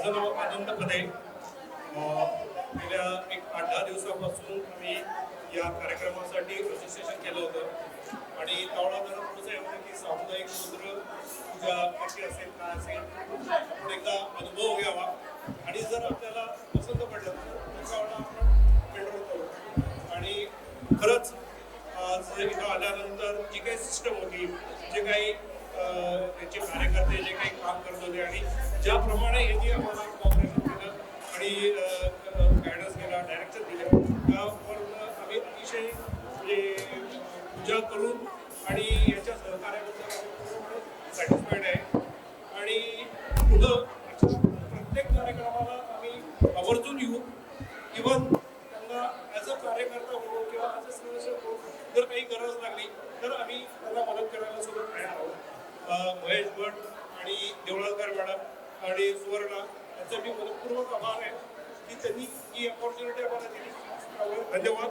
माझं नाव आनंद पदे. गेल्या एक 8-10 दिवसापासून आम्ही या कार्यक्रमासाठी रजिस्ट्रेशन केलं होतं आणि त्यावेळेला जरा थोडंसं एवढं की सामुदायिक सूत्र पूजा कशी असेल काय असेल आपण एकदा अनुभव घ्यावा आणि जर आपल्याला पसंत पडलं तर त्यावेळेला आपण एंटर करू. आणि खरंच आज इथं आल्यानंतर जी काही सिस्टम होती, जे काही त्यांचे कार्यकर्ते जे काही काम करत होते आणि ज्याप्रमाणे यांनी आम्हाला कॉपरेशन केलं आणि गायडन्स केला, डायरेक्शन दिलं, त्यावरून आम्ही अतिशय म्हणजे पूजा करून आणि याच्या सहकार्याबद्दल सॅटिस्फाईड आहे. आणि पुढं प्रत्येक कार्यक्रमाला आम्ही आवर्जून येऊ. इव्हन त्यांना ॲज अ कार्यकर्ता म्हणून किंवा ॲज अ सदस्य म्हणून जर काही गरज लागली तर आम्ही त्यांना मदत करायला सुद्धा तयार आहोत. महेश भट आणि देवळालकर मॅडम आणि सुवर्णा यांचा मी मनपूर्वक आभार आहे की त्यांनी ही अपॉर्च्युनिटी आम्हाला दिली. धन्यवाद.